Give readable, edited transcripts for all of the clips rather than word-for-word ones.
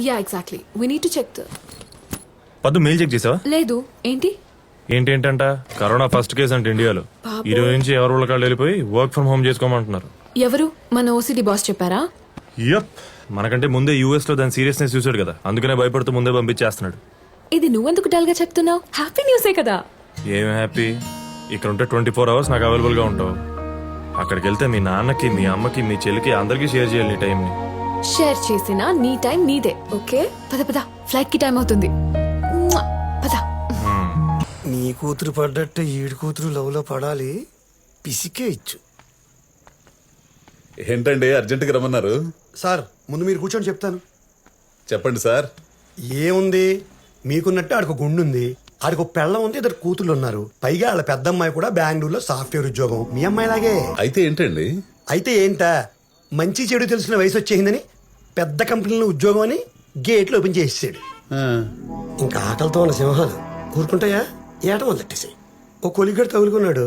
Yeah exactly we need to check పద్దు mail check చేసావా? లేదు ఏంటి ఏంటంట కరోనా ఫస్ట్ కేసు అంటే ఇండియాలో. ఈ రోజు నుంచి ఎవరు వాళ్ళకాళ్ళు వెళ్ళిపోయి వర్క్ ఫ్రం హోమ్ చేసుకోమంటున్నారు. ఎవరు మన ఓసిడి బాస్ చెప్పారా? యప్, మనకంటే ముందే యూఎస్ లో దాని సీరియస్నెస్ చూసాడు కదా, అందుకనే భయపడుతూ ముందే పంపించేస్తున్నాడు. ఇది నువ్వెందుకు డల్ గా చెప్తున్నావు? హ్యాపీ న్యూసే కదా. ఏం హ్యాపీ? ఇక్కడ ఉంటే 24 hours నాకు అవైలబుల్ గా ఉంటావు. అక్కడికి వెళ్తే మీ నాన్నకి, మీ అమ్మకి, మీ చెల్లికి అందరికీ షేర్ చేయాలి నీ టైం ని. షేర్ చేసినా నీ టైం నీదే. ఓకే పద పద, ఫ్లైట్ కి టైం అవుతుంది. మ్వా! పద. నీ కూతురు పడ్డట్టు ఈడు కూతురు లవ్ లో పడాలి, పిసికే ఇచ్చు. ఏంటండి అర్జెంటుగా రమ్మన్నారు? సార్ ముందు మీరు కూర్చొని చెప్తాను. చెప్పండి సార్. ఏముంది, మీకున్నట్టు ఆడికి గుండు ఉంది, ఆడికి పెళ్ళం ఉంది, ఇద్దరు కూతుళ్ళు ఉన్నారు. పైగా వాళ్ళ పెద్దమ్మాయి కూడా బెంగళూరులో సాఫ్ట్వేర్ ఉద్యోగం, మీ అమ్మాయిలాగే. అయితే ఏంటండి? అయితే ఏంటా, మంచి చెడు తెలిసిన వయసు వచ్చేసిందని పెద్ద కంపెనీలో ఉద్యోగం అని గేట్లు ఓపెన్ చేసేసాడు. ఆ, ఇంకా ఆకలితో ఉన్న సింహాలు ఊరుకుంటాయా? ఏట మొదలెట్టేసాయి. ఓ కొలిగడు తగులుకున్నాడు,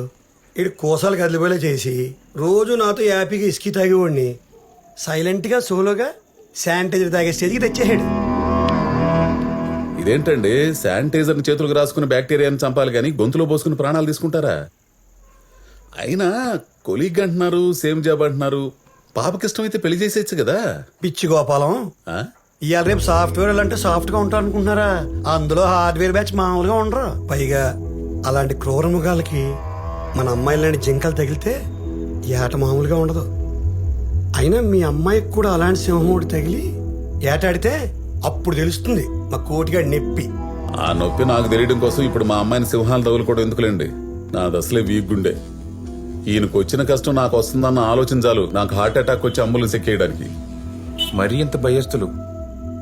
ఇడు కోసాలు కదిలిపోయేలా చేసి రోజు నాతో యాపీగా ఇసుకి తాగేవాడిని సైలెంట్గా సోలోగా శానిటైజర్ తాగే స్టేజ్కి తెచ్చేసాడు. ఇదేంటండి, శానిటైజర్ చేతులకు రాసుకుని బ్యాక్టీరియాని చంపాలి కానీ గొంతులో పోసుకుని ప్రాణాలు తీసుకుంటారా? అయినా కొలీగ్ అంటున్నారు, సేమ్ జాబ్ అంటున్నారు. పాపకి ఇష్టమైతే పెళ్లి చేసేయచ్చు కదా. పిచ్చి గోపాలం, ఆ? ఇవాళ రేపు సాఫ్ట్వేర్ అంటే సాఫ్ట్ గా ఉంటారు అనుకుంటున్నారా? అందులో హార్డ్వేర్ బ్యాచ్ మామూలుగా ఉండరు. పైగా అలాంటి క్రూర మృగాలకి మన అమ్మాయిలాంటి జింకలు తగిలితే ఏట మామూలుగా ఉండదు. అయినా మీ అమ్మాయికి కూడా అలాంటి సింహముడు తగిలి ఏటాడితే అప్పుడు తెలుస్తుంది మా కోటిగాడి నొప్పి. ఆ నొప్పి నాకు తెలియడం కోసం ఇప్పుడు మా అమ్మాయిని సింహాలు తగులుకోవడం ఎందుకులేండి. నాది అసలే వీక్ గుండె. ఈయనకు వచ్చిన కష్టం నాకు వస్తుందన్న ఆలోచన చాలు నాకు హార్ట్ అటాక్ వచ్చి అంబులెన్స్ ఎక్కేయడానికి. మరీ ఇంత భయస్తులు.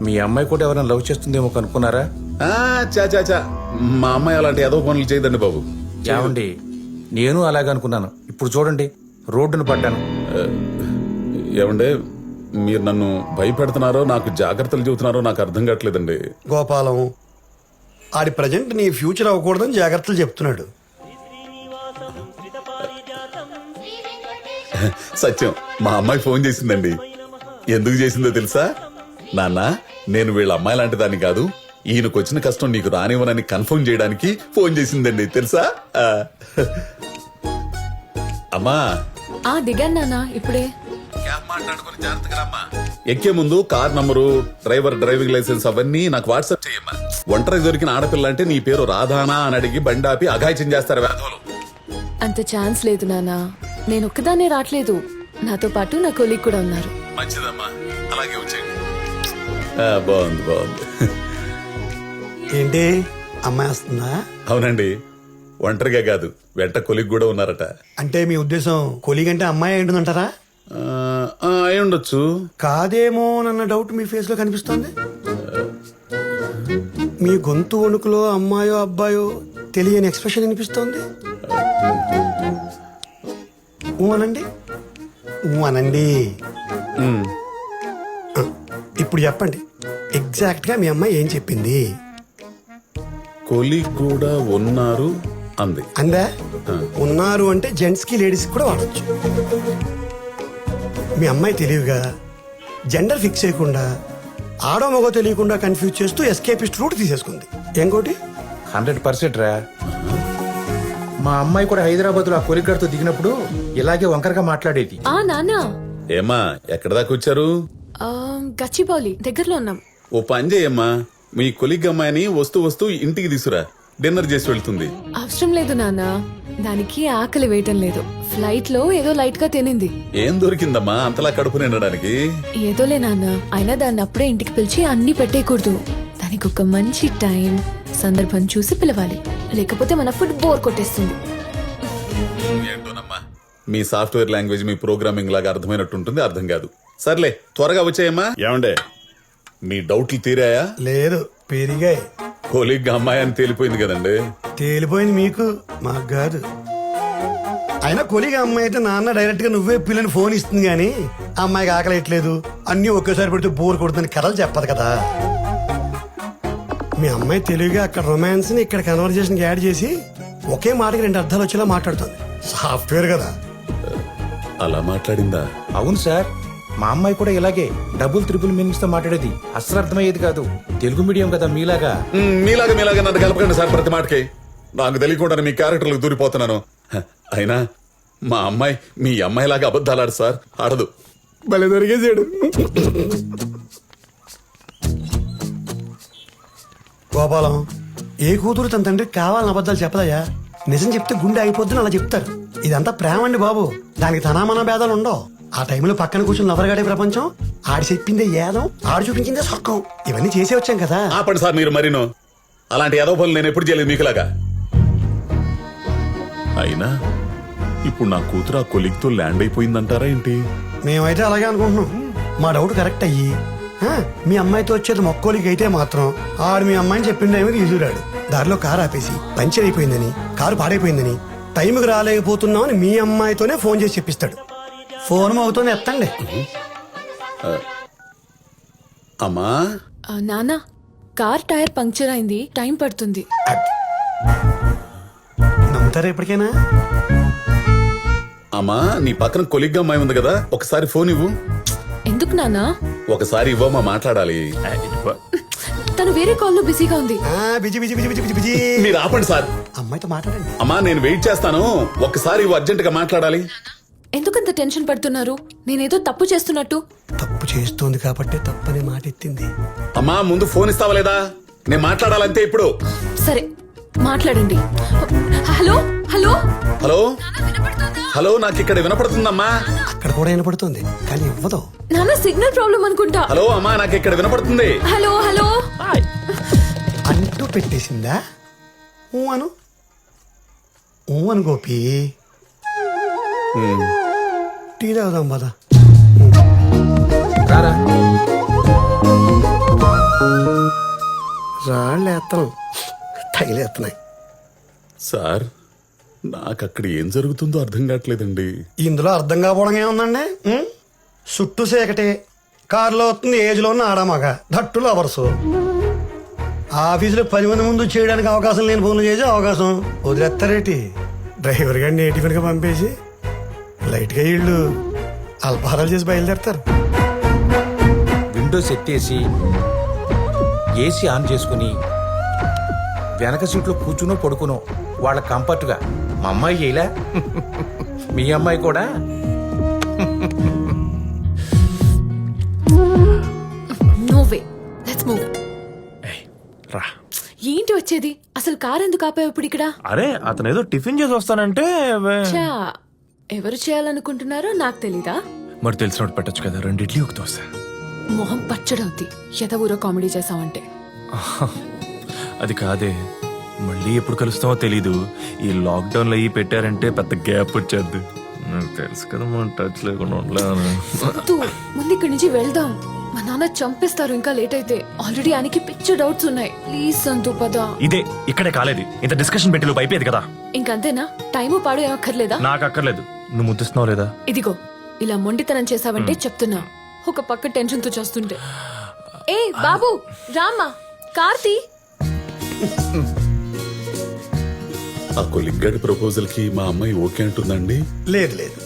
మీ అమ్మాయి కూడా ఎవరైనా లవ్ చేస్తుందేమో కనుక్కున్నారా? చా మా అమ్మాయి అలాంటి ఏదో పనులు చేయదండి బాబు. ఏమండి, నేను అలాగే అనుకున్నాను. ఇప్పుడు చూడండి, రోడ్డును పడ్డాను. ఏమండే, మీరు నన్ను భయపెడుతున్నారో నాకు జాగ్రత్తలు చెబుతున్నారో నాకు అర్థం కావట్లేదండి. గోపాలం, ఆడి ప్రజెంట్ నీ ఫ్యూచర్ అవ్వకూడదని జాగ్రత్తలు చెప్తున్నాడు. సత్యం, మా అమ్మాయి ఫోన్ చేసిందండి. ఎందుకు చేసిందో తెలుసా? నాన్న, నేను వీళ్ళ అమ్మాయి లాంటి దాన్ని కాదు, ఈయనకు వచ్చిన కష్టం నీకు రానివ్వనని కన్ఫర్మ్ చేయడానికి ఫోన్ చేసిందండి తెలుసా? అమ్మా దిగాను నాన్న ఇప్పుడే. ఎక్కే ముందు కార్ నంబరు, డ్రైవింగ్ లైసెన్స్ అవన్నీ నాకు వాట్సాప్ చేయమ్మా. ఒంటరి దొరికిన ఆడపిల్ల అంటే నీ పేరు రాధానా అని అడిగి బండాపి అఘాయిత్యం చేస్తారు వేధవులు. అంత ఛాన్స్ లేదు నాన్న, నేను ఒక్కదాన్నే రావట్లేదు, నాతో పాటు నా కొలీగ్ కూడా ఉన్నారు. మంచిదమ్మా, అలాగే వచ్చేయండి. బాగుంది బాగుంది. ఏంటి, అమ్మాయి వస్తుందా? అవునండి, ఒంటరిగా కాదు, వెంట కొలిగ్ కూడా ఉన్నారట. అంటే మీ ఉద్దేశం కొలీగ్ అంటే అమ్మాయి ఏంటంటారా? అయి ఉండొచ్చు. కాదేమో అన్న డౌట్ మీ ఫేస్ లో కనిపిస్తోంది. మీ గొంతు వణుకులో అమ్మాయో అబ్బాయో తెలియని ఎక్స్ప్రెషన్ అనిపిస్తోంది. అనండి, అనండి. ఇప్పుడు చెప్పండి, ఎగ్జాక్ట్ గా మీ అమ్మాయి ఏం చెప్పింది? కొలిగ్ కూడా ఉన్నారు అంది. అందా? ఉన్నారు అంటే జెంట్స్ కి లేడీస్ కూడా వాడచ్చు. మీ అమ్మాయి తెలివిగా జెండర్ ఫిక్స్ చేయకుండా ఆడో మగో తెలియకుండా కన్ఫ్యూజ్ చేస్తూ ఎస్కేపిస్ట్ రూట్ తీసేసుకుంది. ఇంకోటి 100% రా. మా అమ్మాయి కూడా హైదరాబాద్ లో ఆ కొలిగడ్తో దిగినప్పుడు ఇలాగే వంకరగా మాట్లాడేది. నాన్న, ఏమా ఎక్కడ దాకా వచ్చారు? గచ్చిబౌలి దగ్గరలో ఉన్నాం. ఓ పని చేయమ్మా, మీ కొలిగ్ అమ్మాయిని వస్తూ వస్తూ ఇంటికి తీసురా, డిన్నర్ చేసి వెళ్తుంది. అవసరం లేదు నాన్న, దానికి ఆకలి వేయటం లేదు. ఫ్లైట్ లో ఏదో లైట్ గా తినింది. ఏం దొరికిందమ్మా అంతలా కడుపు నిండడానికి? ఏదోలే నాన్న, అయినా దాన్ని అప్పుడే ఇంటికి పిలిచి అన్ని పెట్టేయకూడదు. దానికి ఒక మంచి టైం, సందర్భం చూసి పిలవాలి, లేకపోతే మన ఫుడ్ బోర్ కొట్టేస్తుంది. ఏంటోనమ్మా, మీ సాఫ్ట్వేర్ లాంగ్వేజ్ మీ ప్రోగ్రామింగ్ లాగా అర్థమైనట్టుంటుంది, అర్థం కాదు. సర్లే, త్వరగా వచ్చాయమ్మా. ఏమండే, మీ డౌట్లు తీరాయా? లేదు, పెరిగాయి. కొలిగ్ అమ్మాయి అని తేలిపోయింది కదండి. తేలిపోయింది మీకు, మాకు కాదు. అయినా కొలిగా అమ్మాయి అయితే నాన్న డైరెక్ట్ గా నువ్వే పిల్లని ఫోన్ ఇస్తుంది గానీ అమ్మాయికి ఆకలేయట్లేదు, అన్ని ఒకేసారి పెడితే బోర్ కొడుతుందని కథలు చెప్పదు కదా. మీ అమ్మాయి తెలివిగా అక్కడ రొమాన్స్ ని ఇక్కడ కన్వర్జేషన్ యాడ్ చేసి ఒకే మాటకి 2 అర్థాలు వచ్చేలా మాట్లాడుతుంది. సాఫ్ట్వేర్ కదా. అలా మాట్లాడిందా? అవును సార్, మా అమ్మాయి కూడా ఇలాగే డబుల్ త్రిపుల్ మీనింగ్స్ తో మాట్లాడేది. అస్సలు అర్థమయ్యేది కాదు. తెలుగు మీడియం కదా మీలాగా. మీలాగా నన్ను కలపకండి సార్ ప్రతి మాటకి. నాకు తెలియకుండా మీ క్యారెక్టర్లకు దూరిపోతున్నాను. అయినా మా అమ్మాయి మీ అమ్మాయిలాగా అబద్ధాలు ఆడు సార్, ఆడదు. భలే దొరికేసాడు. గోపాలం, ఏ కూతురు తన తండ్రికి కావాలని అబద్ధాలు చెప్పదయ్యా. నిజం చెప్తే గుండె అయిపోద్దని అలా చెప్తారు. ఇదంతా ప్రేమ అండి బాబు. దానికి తనామన భేదాలు ఉండవు. ఆ టైంలో పక్కన కూర్చొని నవరగాడే ప్రపంచం. ఆడి చెప్పిందే ఏదం, ఆడు చూపించిందే సొక్కం. ఇవన్నీ చేసే వచ్చాం కదా. ఆపండి సార్ మీరు మరీను. అలాంటి ఏదో పనులు నేను ఎప్పుడు చేయలేదు మీకులాగా. అయినా ఇప్పుడు నా కూతురు ఆ కొలిగ్తో ల్యాండ్ అయిపోయిందంటారా ఏంటి? మేమైతే అలాగే అనుకుంటున్నాం. మా డౌట్ కరెక్ట్ అయ్యి మీ అమ్మాయితో వచ్చేది మొక్కోలికి అయితే మాత్రం ఆడు మీ అమ్మాయిని చెప్పిన టైంకి తీసుకురాడు. దారిలో కారు ఆపేసి పంచర్ అయిపోయిందని, కారు పాడైపోయిందని, టైంకి రాలేకపోతున్నామని మీ అమ్మాయితోనే ఫోన్ చేసి చెప్పిస్తాడు. ఫోన్ అవుతూనే ఎత్తండి. అమ్మా నాన్న, కార్ టైర్ పంక్చర్ అయింది, టైం పడుతుంది. నమ్ముతారా ఎప్పటికైనా? అమ్మా నీ పక్కన కొలిగ్గా అమ్మాయి ఉంది కదా, ఒకసారి ఫోన్ ఇవ్వు. ఎందుకు నాన్న? ఒకసారి ఇవ్వమ్మా, మాట్లాడాలి. తను వేరే కాల్లో బిజీగా ఉంది. Busy busy busy busy busy. మీరు ఆపండి సార్. అమ్మాయితో మాట్లాడండి. అమ్మా నేను వెయిట్ చేస్తాను, ఒక్కసారి ఇవ్వు, అర్జెంట్ గా మాట్లాడాలి. ఎందుకంత టెన్షన్ పడుతున్నారు? నేనేదో తప్పు చేస్తున్నట్టు. తప్పు చేస్తోంది కాబట్టి తప్పని మాట ఎత్తింది. అమ్మా ముందు ఫోన్ ఇస్తావా లేదా? నేను మాట్లాడాలంతే ఇప్పుడు. సరే మాట్లాడండి. హలో హలో హలో హలో, నాకు ఇక్కడ వినపడుతుందమ్మా. అక్కడ కూడా వినపడుతుంది కానీ ఇవ్వదు. నాన్న సిగ్నల్ ప్రాబ్లం అనుకుంటా. హలో అమ్మా, నాకు ఇక్కడ వినపడుతుంది. హలో హలో అంటూ పెట్టేసిందా? ఊ అను, ఊ అను గోపి. టీ తాగుదాం పద. రారా. రాళ్ళు ఎత్తనం, తగిలేస్తున్నాయి. సార్ నాకు అక్కడ ఏం జరుగుతుందో అర్థం కావట్లేదండి. ఇందులో అర్థం కావడం ఏముందండి? చుట్టూ సేకటే, కారులో వస్తుంది ఏజ్లో ఉన్న ఆడమగ, ధట్టులు అవర్సు. ఆఫీసులో 10 మంది ముందు చేయడానికి అవకాశం లేని ఫోన్లు చేసే అవకాశం వదిలేస్తారేటి? డ్రైవర్ గారిని టిఫిన్గా పంపేసి లైట్గా ఇళ్ళు అల్పాహారాలు చేసి బయలుదేరతారు. విండోస్ ఎత్తేసి ఏసీ ఆన్ చేసుకుని వెనక సీట్లో కూర్చునో పడుకునో వాళ్ళ కంఫర్ట్గా. మా అమ్మాయి చేయలే, మీ అమ్మాయి కూడా. No way, let's move. రా. ఏంటి వచ్చేది? అసలు కార్ ఎందుకు ఆపావు ఇప్పుడు ఇక్కడ? అరే అతను ఏదో టిఫిన్ చేసి వస్తానంటే చా, ఎవరు చేయాలనుకుంటున్నారో నాకు తెలీదా? మరి తెలిసినట్టు పెట్టచ్చు కదా, 2 ఇడ్లీ ఒక దోశ. మొహం పచ్చడవుద్ది ఎదవూరో కామెడీ చేసావంటే. అది కాదే, మళ్ళీ ఎప్పుడు కలుస్తామో తెలీదు. ఈ లాక్డౌన్ లో ఈ పెట్టారంటే పెద్ద గ్యాప్ వచ్చేద్ది. నాకు తెలుసు కదా మనం టచ్ లేకుండా ఉండలేను. ముందు ఇక్కడి నుంచి వెళ్దాం. మా నాన్న చంపేస్తారు ఇంకా లేట్ అయితే. ఆల్రెడీ ఆయనకి పిచ్చ డౌట్స్ ఉన్నాయి. ప్లీజ్ సంతు పద. ఇదే ఇక్కడే కాలేదు, ఇంత డిస్కషన్ పెట్టి లోపు అయిపోయేది కదా. ఇంకంతేనా? టైము పాడు ఏమక్కర్లేదా? నాకు అక్కర్లేదు. నువ్వు ముద్దిస్తున్నావు లేదా? ఇదిగో ఇలా మొండితనం చేసావంటే చెప్తున్నా. ఒక పక్క టెన్షన్ తో చేస్తుంటే. ఏ బాబు రామ్మా, కార్తీ. ఆ కొలిగ్గాడి ప్రపోజల్ కి మా అమ్మాయి ఓకే అంటుందండి? లేదు లేదు,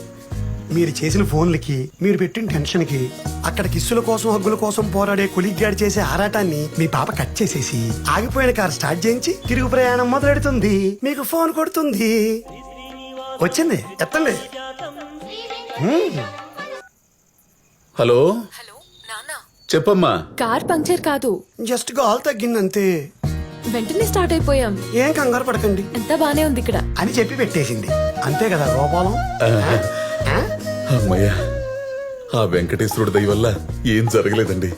మీరు చేసిన ఫోన్లకి, మీరు పెట్టిన టెన్షన్ కి, అక్కడ కిస్సుల కోసం హగ్గుల కోసం పోరాడే కొలిగ్గాడి చేసే ఆరాటాన్ని మీ పాప కట్ చేసేసి ఆగిపోయిన కార్ స్టార్ట్ చేయించి తిరుగు ప్రయాణం మొదలెడుతుంది. మీకు ఫోన్ కొడుతుంది. వచ్చింది, ఎత్తండి. హలో హలో నాన్న, చెప్పమ్మా. కార్ పంక్చర్ కాదు, జస్ట్ గాల్ తగ్గిందంతే. వెంటనే స్టార్ట్ అయిపోయాం. ఏం కంగారు పడకండి ఎంత బానే ఉంది ఇక్కడ అని చెప్పి పెట్టేసింది. అంతే కదా గోపాలం? అమ్మయ్యా, ఆ వెంకటేశ్వరుడి దయ వల్ల ఏం జరగలేదండి.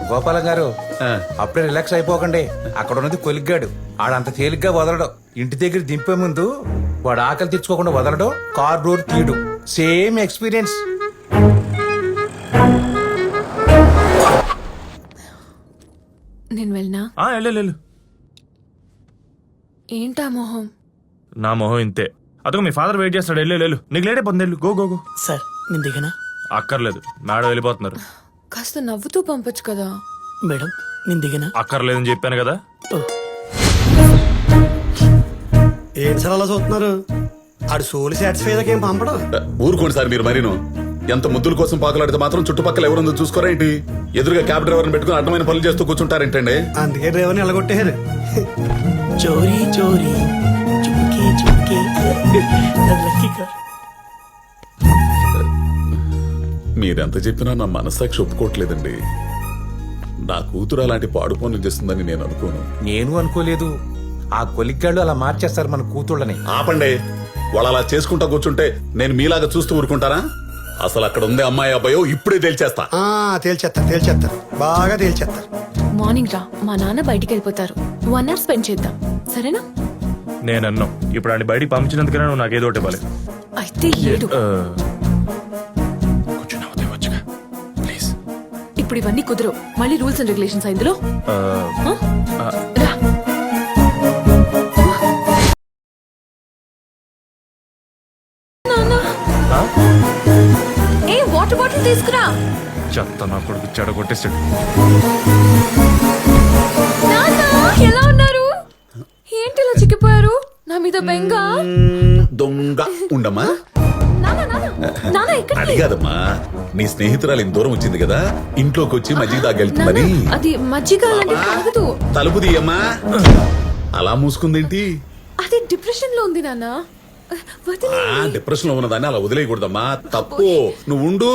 గోపాలం గారు అప్పుడే రిలాక్స్ అయిపోకండి. అక్కడ ఉన్నది కొలిగ్గాడు, ఆడంత తేలిగ్గా వదలడు. ఇంటి దగ్గర దింపే ముందు వాడు ఆకలి తెచ్చుకోకుండా వదలడు, కార్ డోర్ తీయడు. Same experience. నేను వెళ్ళనా? వెళ్ళు. ఏంటా మొహం? నా మొహం ఇంతే. అదొక మీ ఫాదర్ వెయిట్ చేస్తాడు. వెళ్ళు, నీకు లేటే పొందేళ్ళు. Go go go. సార్ నేను దిగనా? అక్కర్లేదు, మేడం వెళ్ళిపోతున్నారు. కాస్త నవ్వుతూ పంపొచ్చు కదా. మేడం నేను దిగనా? అక్కర్లేదని చెప్పాను కదా. ఏం సార్ అలా చూస్తున్నారు? ఆడు సోలు సాటిస్ఫై ఏం పంపడం. ఊరుకోండి సార్ మీరు మరీను. ఎంత ముద్దుల కోసం పాకలాడితే మాత్రం చుట్టుపక్కల ఎవరుందో చూసుకోరా ఏంటి? ఎదురుగా క్యాబ్ డ్రైవర్ని పెట్టుకుని అడ్డమైన పనులు చేస్తూ కూర్చుంటారేంటండి? అందుకే డ్రైవర్ని ఎలగొట్టేశారు. చోరీ చోరీ చుమ్కే చుమ్కే అది లక్కీ కార్. మీరెంత చెప్పినా నా మనస్సాక్షి ఒప్పుకోవట్లేదండి. నా కూతురు అలాంటి పాడు పనులు చేస్తుందని నేను అనుకోను. నేను అనుకోలేదు. ఆ కొలిగ్గాళ్ళు అలా మార్చేస్తారు మన కూతుళ్ళని. ఆపండి. వాళ్ళు అలా చేసుకుంటా కూర్చుంటే నేను మీలాగా చూస్తూ ఊరుకుంటారా? అసలు అక్కడ ఉంది అమ్మాయి అబ్బాయో ఇప్పుడే తేల్చేస్తా. తేల్చేస్తారు బాగా తేల్చేస్తారు. మార్నింగ్ రా, మా నాన్న బయటికి వెళ్ళిపోతారు. 1 hour స్పెండ్ చేద్దాం, సరేనా? నేను అన్నాం ఇప్పుడు ఆయన బయటికి పంపించినందుకనే నువ్వు నాకేదో ఒకటి ఇవ్వాలి. అయితే ఏడు. కొంచెం నవ్వుతే వచ్చుగా ప్లీజ్. ఇప్పుడు ఇవన్నీ కుదరవు. మళ్ళీ రూల్స్ అండ్ రెగ్యులేషన్స్ ఇందులో. ఆ? రా. ఏ వాటర్ బాటిల్ తీసుకురా. చెత్త నా కొడుకు చెడగొట్టేసాడు. నాన్న ఎలా ఉన్నారు? ఏంటి ఇలా చిక్కిపోయారు? నా మీద బెంగ. దొంగ ఉండమ్మా. నాన్న నాన్న నాన్న ఎక్కడికి? అడిగాదమ్మా, నీ స్నేహితురాలు ఇంత దూరం వచ్చింది కదా, ఇంట్లోకి వచ్చి మజ్జిగ నాన్న, తాగెళ్తుందని. అది మజ్జిగ లాంటి తాగదు. తలుపు తీయమ్మా. అలా మూసుకుందేంటి? అది డిప్రెషన్ లో ఉంది నాన్న. వదిలే. డిప్రెషన్ లో ఉన్నదాన్ని అలా వదిలేయకూడదమ్మా, తప్పు. నువ్వు ఉండు.